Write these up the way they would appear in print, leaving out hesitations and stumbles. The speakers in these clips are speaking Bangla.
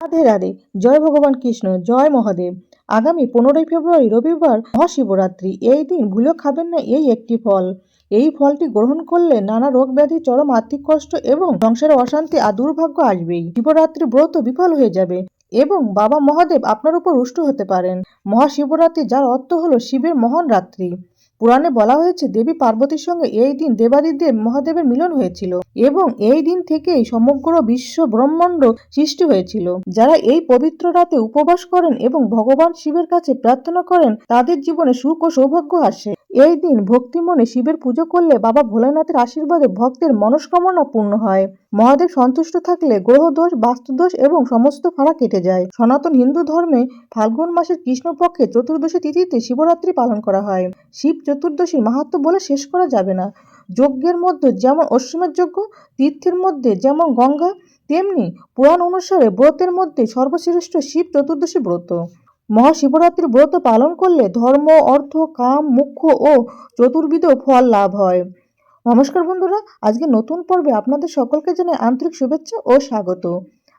রাধে রাধে। জয় ভগবান কৃষ্ণ, জয় মহাদেব। আগামী 15ই ফেব্রুয়ারি রবিবার মহাশিবরাত্রি। এই দিন ভুলেও খাবেন না এই একটি ফল। এই ফলটি গ্রহণ করলে নানা রোগ ব্যাধি, চরম আর্থিক কষ্ট এবং সংসারে অশান্তি আর দুর্ভাগ্য আসবেই। শিবরাত্রি ব্রত বিফল হয়ে যাবে এবং বাবা মহাদেব আপনার উপর রুষ্ট হতে পারেন। মহাশিবরাত্রি, যার অর্থ হলো শিবের মহান রাত্রি। পুরাণে বলা হয়েছে দেবী পার্বতীর সঙ্গে এই দিন দেবাদিদেব মহাদেবের মিলন হয়েছিল এবং এই দিন থেকেই সমগ্র বিশ্ব ব্রহ্মাণ্ড সৃষ্টি হয়েছিল। যারা এই পবিত্র রাতে উপবাস করেন এবং ভগবান শিবের কাছে প্রার্থনা করেন, তাদের জীবনে সুখ ও সৌভাগ্য আসে। এই দিন ভক্তি মনে শিবের পুজো করলে বাবা ভোলেনাথের আশীর্বাদে ভক্তের মনস্কামনা পূর্ণ হয়। মহাদেব সন্তুষ্ট থাকলে গ্রহ দোষ, বাস্তুদোষ এবং সমস্ত ফাঁড়া কেটে যায়। সনাতন হিন্দু ধর্মে ফাল্গুন মাসের কৃষ্ণপক্ষে চতুর্দশী তিথিতে শিবরাত্রি পালন করা হয়। শিব চতুর্দশীর মাহাত্ম্য বলে শেষ করা যাবে না। যজ্ঞের মধ্যে যেমন অশ্বমেধ যজ্ঞ, তীর্থের মধ্যে যেমন গঙ্গা, তেমনি পুরাণ অনুসারে ব্রতের মধ্যে সর্বশ্রেষ্ঠ শিব চতুর্দশী ব্রত। মহাশিবরাত্রির ব্রত পালন করলে ধর্ম, অর্থ, কাম, মোক্ষ ও চতুর্বিধ ফল লাভ হয়। নমস্কার বন্ধুরা, আজকে নতুন পর্বে আপনাদের সকলকে জানাই আন্তরিক শুভেচ্ছা ও স্বাগত।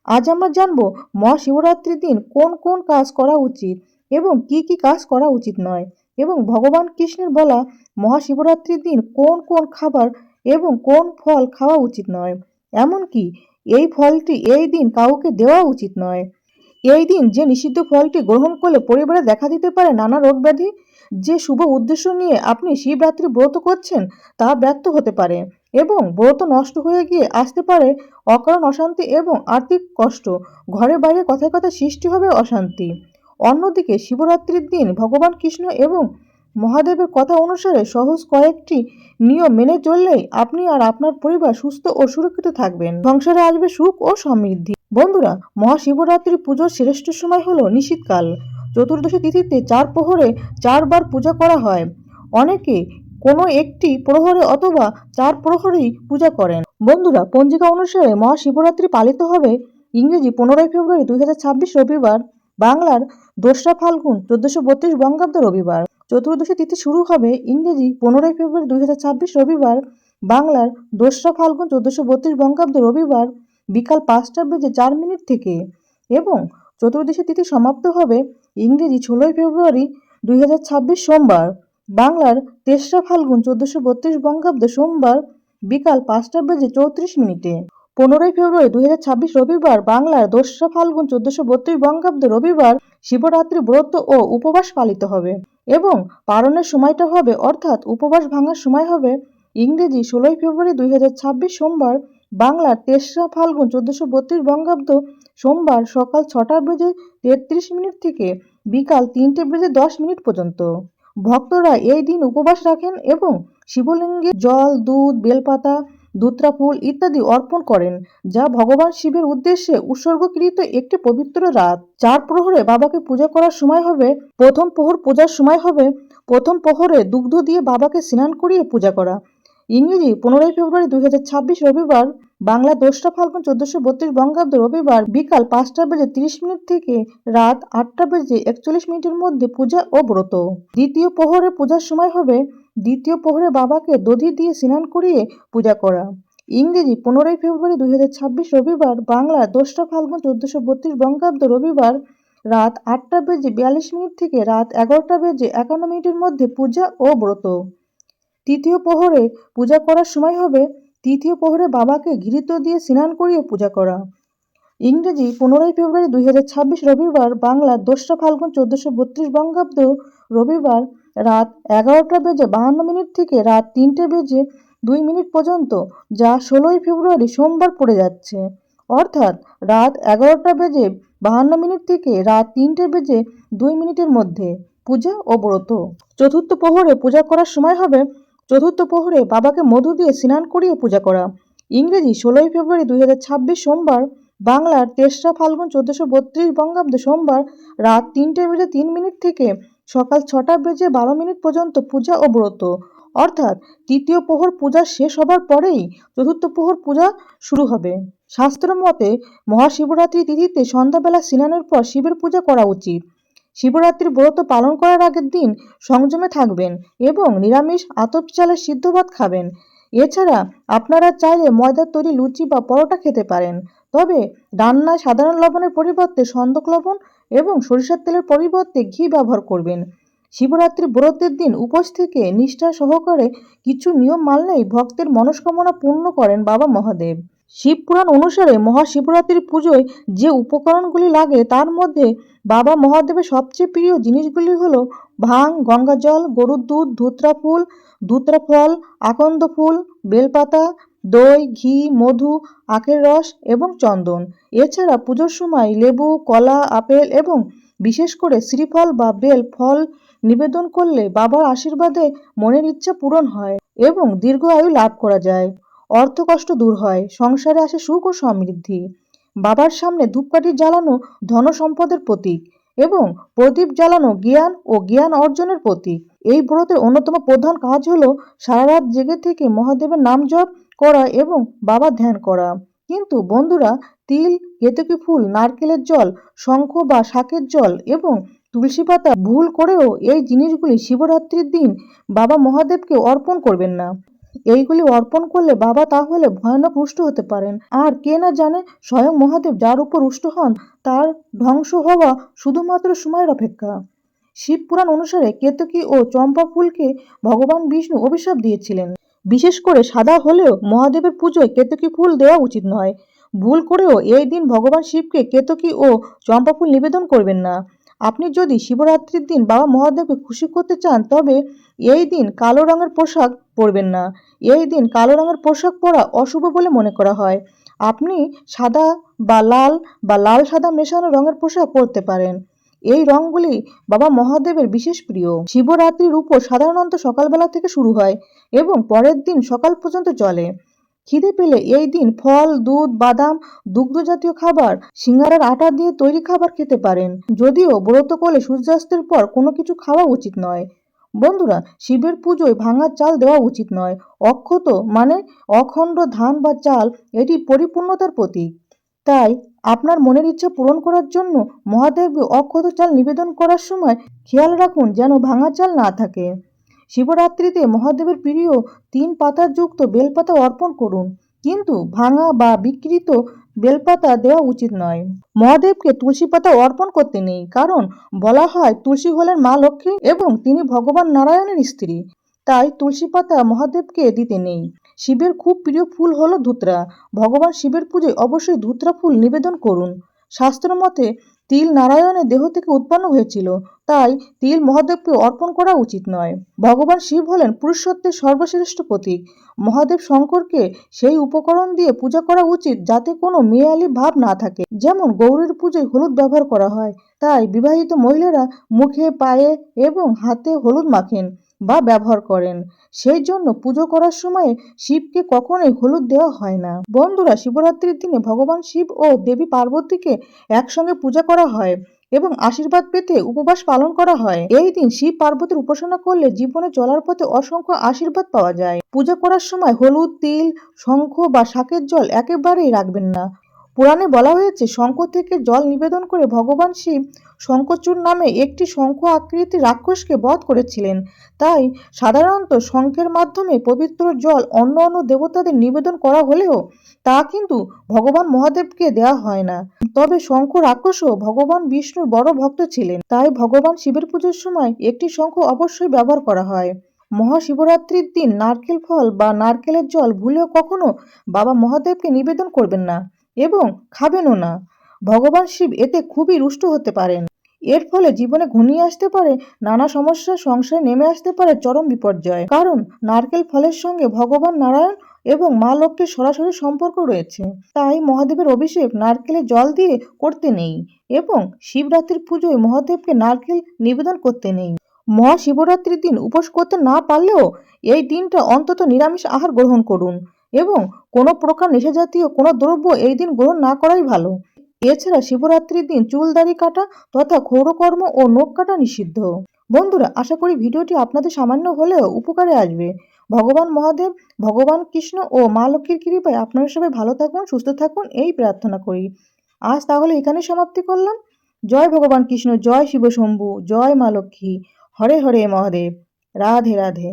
আজ আমরা জানবো মহাশিবরাত্রির দিন কোন কোন কাজ করা উচিত এবং কি কি কাজ করা উচিত নয়, এবং ভগবান কৃষ্ণের বলা মহাশিবরাত্রির দিন কোন কোন খাবার এবং কোন ফল খাওয়া উচিত নয়, এমনকি এই ফলটি এই দিন কাউকে দেওয়া উচিত নয়। এই দিন যে নিষিদ্ধ ফলটি গ্রহণ করলে পরিবারে দেখা দিতে পারে নানা রোগ ব্যাধি। যে শুভ উদ্দেশ্য নিয়ে আপনি শিবরাত্রি ব্রত করছেন তা ব্যর্থ হতে পারে এবং ব্রত নষ্ট হয়ে গিয়ে আসতে পারে অকারণ অশান্তি এবং আর্থিক কষ্ট। ঘরে বাইরে কথায় কথায় সৃষ্টি হবে অশান্তি। অন্যদিকে শিবরাত্রির দিন ভগবান কৃষ্ণ এবং মহাদেবের কথা অনুসারে সহজ কয়েকটি নিয়ম মেনে চললেই আপনি আর আপনার পরিবার সুস্থ ও সুরক্ষিত থাকবেন। সংসারে আসবে সুখ ও সমৃদ্ধি। বন্ধুরা, মহাশিবরাত্রি পুজোর শ্রেষ্ঠ সময় হলো নিশীথকাল। চতুর্দশী তিথিতে 4 প্রহরে 4 বার পূজা করা হয়। অনেকে কোনো একটি প্রহরে অথবা 4 প্রহরেই পূজা করেন। বন্ধুরা, পঞ্জিকা অনুসারে মহাশিবরাত্রি পালিত হবে ইংরেজি 15ই ফেব্রুয়ারি 2026 রবিবার, বাংলার 2রা ফাল্গুন 1432 বঙ্গাব্দ রবিবার। চতুর্দশী তিথি শুরু হবে ইংরেজি 15ই ফেব্রুয়ারি 2026 রবিবার, বাংলার 2রা ফাল্গুন 1432 বঙ্গাব্দ রবিবার বিকাল 5টা বেজে 4 মিনিট থেকে, এবং চতুর্দশী তিথি সমাপ্ত হবে ইংরেজি 16ই ফেব্রুয়ারি 2026 সোমবার, বাংলার 3রা ফাল্গুন 1432 বঙ্গাব্দ সোমবার বিকাল 5টা বেজে 34 মিনিটে। 15ই ফেব্রুয়ারি 2026 রবিবার, বাংলার 2রা ফাল্গুন 1432 বঙ্গাব্দ রবিবার শিবরাত্রি ব্রত ও উপবাস পালিত হবে এবং পালনের সময়টা হবে, অর্থাৎ উপবাস ভাঙার সময় হবে ইংরেজি 16ই ফেব্রুয়ারি 2026 সোমবার, বাংলার 3রা ফাল্গুন 1432 বঙ্গাব্দ সোমবার সকাল 6টা বেজে 33 মিনিট থেকে বিকাল 3টে বেজে 10 মিনিট পর্যন্ত। ভক্তরা এই দিন উপবাস রাখেন এবং শিবলিঙ্গে জল, দুধ, বেলপাতা, ধুত্রা ফুল ইত্যাদি অর্পণ করেন, যা ভগবান শিবের উদ্দেশ্যে উৎসর্গকৃত একটি পবিত্র রাত। 4 প্রহরে বাবাকে পূজা করার সময় হবে প্রথম প্রহর পূজার সময় হবে প্রথম প্রহরে দুগ্ধ দিয়ে বাবাকে স্নান করিয়ে পূজা করা। ইংরেজি 15ই ফেব্রুয়ারি 2026 রবিবার, বাংলা 2রা ফাল্গুন 1432 বঙ্গাব্দ রবিবার বিকাল 5টা বেজে 30 মিনিট থেকে রাত 8টা বেজে 41 মিনিটের মধ্যে পূজা ও ব্রত। দ্বিতীয় প্রহরে পূজার সময় হবে দ্বিতীয় প্রহরে বাবাকে দধি দিয়ে স্নান করিয়ে পূজা করা। ইংরেজি 15ই ফেব্রুয়ারি 2026 রবিবার, বাংলা 2রা ফাল্গুন 1432 বঙ্গাব্দ রবিবার রাত 8টা বেজে 42 মিনিট থেকে রাত 11টা বেজে 51 মিনিটের মধ্যে পূজা ও ব্রত। তৃতীয় প্রহরে পূজা করার সময় হবে তৃতীয় প্রহরে বাবাকে ঘৃত দিয়ে স্নান করিয়ে পূজা করা। ইংরেজি 15ই ফেব্রুয়ারি 2026 রবিবার, বাংলা 2রা ফাল্গুন 1432 বঙ্গাব্দ রবিবার রাত 11টা বেজে 52 মিনিট থেকে রাত 3টে বেজে 2 মিনিট পর্যন্ত, যা 16ই ফেব্রুয়ারি সোমবার পড়ে যাচ্ছে, অর্থাৎ রাত 11টা বেজে 52 মিনিট থেকে রাত 3টে বেজে 2 মিনিটের মধ্যে পূজা ও ব্রত। চতুর্থ প্রহরে পূজা করার সময় হবে চতুর্থ প্রহরে বাবাকে মধু দিয়ে স্নান করিয়ে পূজা করা। ইংরেজি 16ই ফেব্রুয়ারি 2026 সোমবার, বাংলার 3রা ফাল্গুন 1432 বঙ্গাব্দ সোমবার রাত 3টে বেজে 3 মিনিট থেকে সকাল 6টা বেজে 12 মিনিট পর্যন্ত পূজা ও ব্রত, অর্থাৎ তৃতীয় প্রহর পূজা শেষ হবার পরেই চতুর্থ প্রহর পূজা শুরু হবে। শাস্ত্র মতে মহাশিবরাত্রি তিথিতে সন্ধ্যাবেলা স্নানের পর শিবের পূজা করা উচিত। শিবরাত্রির ব্রত পালন করার আগের দিন সংযমে থাকবেন এবং নিরামিষ আতপ চালের সিদ্ধ ভাত খাবেন। এছাড়া আপনারা চাইলে ময়দার তৈরি লুচি বা পরোটা খেতে পারেন, তবে রান্নায় সাধারণ লবণের পরিবর্তে সন্দক লবণ এবং সরিষার তেলের পরিবর্তে ঘি ব্যবহার করবেন। শিবরাত্রি ব্রতের দিন উপোস থেকে নিষ্ঠা সহকারে কিছু নিয়ম মানলেই ভক্তের মনস্কামনা পূর্ণ করেন বাবা মহাদেব। শিবপুরাণ অনুসারে মহাশিবরাত্রির পুজোয় যে উপকরণগুলি লাগে তার মধ্যে বাবা মহাদেবের সবচেয়ে প্রিয় জিনিসগুলি হলো ভাং, গঙ্গাজল, গরুর দুধ, ধুত্রা ফুল, ধুত্রা ফল, আকন্দ ফুল, বেলপাতা, দই, ঘি, মধু, আখের রস এবং চন্দন। এছাড়া পুজোর সময় লেবু, কলা, আপেল এবং বিশেষ করে শ্রীফল বা বেল ফল নিবেদন করলে বাবার আশীর্বাদে মনের ইচ্ছা পূরণ হয় এবং দীর্ঘ আয়ু লাভ করা যায়। অর্থকষ্ট দূর হয়, সংসারে আসে সুখ ও সমৃদ্ধি। বাবার সামনে ধূপকাঠি জ্বালানো ধন সম্পদের প্রতীক এবং প্রদীপ জ্বালানো জ্ঞান ও জ্ঞান অর্জনের প্রতীক। এই ব্রতের অন্যতম প্রধান কাজ হলো সারা রাত জেগে থেকে মহাদেবের নাম জপ করা এবং বাবার ধ্যান করা। কিন্তু বন্ধুরা, তিল, কেতকী ফুল, নারকেলের জল, শঙ্খ বা শাকের জল এবং তুলসী পাতা ভুল করেও এই জিনিসগুলি শিবরাত্রির দিন বাবা মহাদেবকে অর্পণ করবেন না। এইগুলি অর্পণ করলে বাবা তাহলে ভয়ানক রুষ্ট হতে পারেন। আর কে না জানে, স্বয়ং মহাদেব যার উপর রুষ্ট হন তার ধ্বংস হওয়া শুধুমাত্র সময়ের অপেক্ষা। শিবপুরাণ অনুসারে কেতকী ও চম্পা ফুলকে ভগবান বিষ্ণু অভিশাপ দিয়েছিলেন। বিশেষ করে সাদা হলেও মহাদেবের পুজোয় কেতকী ফুল দেওয়া উচিত নয়। ভুল করেও এই দিন ভগবান শিবকে কেতকী ও চম্পা ফুল নিবেদন করবেন না। আপনি যদি শিবরাত্রির দিন বাবা মহাদেবকে খুশি করতে চান তবে এই দিন কালো রঙের পোশাক পরবেন না। এই দিন কালো রঙের পোশাক পরা অশুভ বলে মনে করা হয়। আপনি সাদা বা লাল সাদা মেশানো রঙের পোশাক পরতে পারেন। এই রঙগুলি বাবা মহাদেবের বিশেষ প্রিয়। শিবরাত্রির উপোস সাধারণত সকালবেলা থেকে শুরু হয় এবং পরের দিন সকাল পর্যন্ত চলে। খিদে পেলে এই দিন ফল, দুধ, বাদাম, দুগ্ধ জাতীয় খাবার, সিঙ্গারার আটা দিয়ে তৈরি খাবার খেতে পারেন। যদিও ব্রত করলে সূর্যাস্তের পর কোনো কিছু খাওয়া উচিত নয়। বন্ধুরা, শিবের পুজোয় ভাঙা চাল দেওয়া উচিত নয়। অক্ষত মানে অখণ্ড ধান বা চাল, এটি পরিপূর্ণতার প্রতীক। তাই আপনার মনের ইচ্ছা পূরণ করার জন্য মহাদেবকে অক্ষত চাল নিবেদন করার সময় খেয়াল রাখুন যেন ভাঙা চাল না থাকে। শিবরাত্রিতে মহাদেবের প্রিয় 3 পাতা যুক্ত বেলপাতা অর্পণ করুন, কিন্তু ভাঙা বা বিকৃত বেলপাতা দেওয়া উচিত নয়। মহাদেবকে তুলসী পাতা অর্পণ করতে নেই, কারণ বলা হয় তুলসী হলেন মা লক্ষ্মী এবং তিনি ভগবান নারায়ণের স্ত্রী। তাই তুলসী পাতা মহাদেবকে দিতে নেই। শিবের খুব প্রিয় ফুল হলো ধুত্রা। ভগবান শিবের পুজোয় অবশ্যই ধুত্রা ফুল নিবেদন করুন। শাস্ত্র মতে তিল নারায়ণের দেহ থেকে উৎপন্ন হয়েছিল, তাই তিল মহাদেবকে অর্পণ করা উচিত নয়। ভগবান শিব হলেন পুরুষত্বের সর্বশ্রেষ্ঠ প্রতীক। মহাদেব শঙ্করকে সেই উপকরণ দিয়ে পূজা করা উচিত যাতে কোনো মেয়ালি ভাব না থাকে। যেমন গৌরীর পুজোয় হলুদ ব্যবহার করা হয়, তাই বিবাহিত মহিলারা মুখে, পায়ে এবং হাতে হলুদ মাখেন বা ব্যবহার করেন। সেই জন্য পুজো করার সময় শিবকে কখনোই হলুদ দেওয়া হয় না। বন্ধুরা, শিবরাত্রির দিনে ভগবান শিব ও দেবী পার্বতীকে একসঙ্গে পূজা করা হয় এবং আশীর্বাদ পেতে উপবাস পালন করা হয়। এই দিন শিব পার্বতীর উপাসনা করলে জীবনে চলার পথে অসংখ্য আশীর্বাদ পাওয়া যায়। পূজা করার সময় হলুদ, তিল, শঙ্খ বা শাকের জল একেবারেই রাখবেন না। পুরাণে বলা হয়েছে শঙ্খ থেকে জল নিবেদন করে ভগবান শিব শঙ্খচূড় নামে একটি শঙ্খ আকৃতির রাক্ষসকে বধ করেছিলেন। তাই সাধারণত শঙ্খের মাধ্যমে পবিত্র জল অন্য অন্য দেবতাদের নিবেদন করা হলেও তা কিন্তু ভগবান মহাদেবকে দেওয়া হয় না। তবে শঙ্খ রাক্ষসও ভগবান বিষ্ণুর বড় ভক্ত ছিলেন, তাই ভগবান শিবের পুজোর সময় একটি শঙ্খ অবশ্যই ব্যবহার করা হয়। মহাশিবরাত্রির দিন নারকেল ফল বা নারকেলের জল ভুলেও কখনো বাবা মহাদেবকে নিবেদন করবেন না এবং খাবেনও না। ভগবান শিব এতে খুবই রুষ্ট হতে পারেন। এর ফলে জীবনে ঘনিয়ে আসতে পারে নানা সমস্যা, সংসারে নেমে আসতে পারে চরম বিপর্যয়। কারণ নারকেল ফলের সঙ্গে ভগবান নারায়ণ এবং মা লক্ষ্মীর সরাসরি সম্পর্ক রয়েছে। তাই মহাদেবের অভিষেক নারকেলের জল দিয়ে করতে নেই এবং শিবরাত্রির পুজোয় মহাদেবকে নারকেল নিবেদন করতে নেই। মহাশিবরাত্রির দিন উপোস করতে না পারলেও এই দিনটা অন্তত নিরামিষ আহার গ্রহণ করুন এবং কোনো প্রকার নেশাজাতীয় কোনো দ্রব্য এই দিন গ্রহণ না করাই ভালো। এছাড়া শিবরাত্রির দিন চুল দাড়ি কাটা তথা ক্ষৌরকর্ম ও নখ কাটা নিষিদ্ধ। বন্ধুরা, আশা করি ভিডিওটি আপনাদের সামান্য হলেও উপকারে আসবে। ভগবান মহাদেব, ভগবান কৃষ্ণ ও মা লক্ষ্মীর কৃপায় আপনারা সবাই ভালো থাকুন, সুস্থ থাকুন এই প্রার্থনা করি। আজ তাহলে এখানে সমাপ্তি করলাম। জয় ভগবান কৃষ্ণ, জয় শিব শম্ভু, জয় মা লক্ষ্মী। হরে হরে মহাদেব। রাধে রাধে।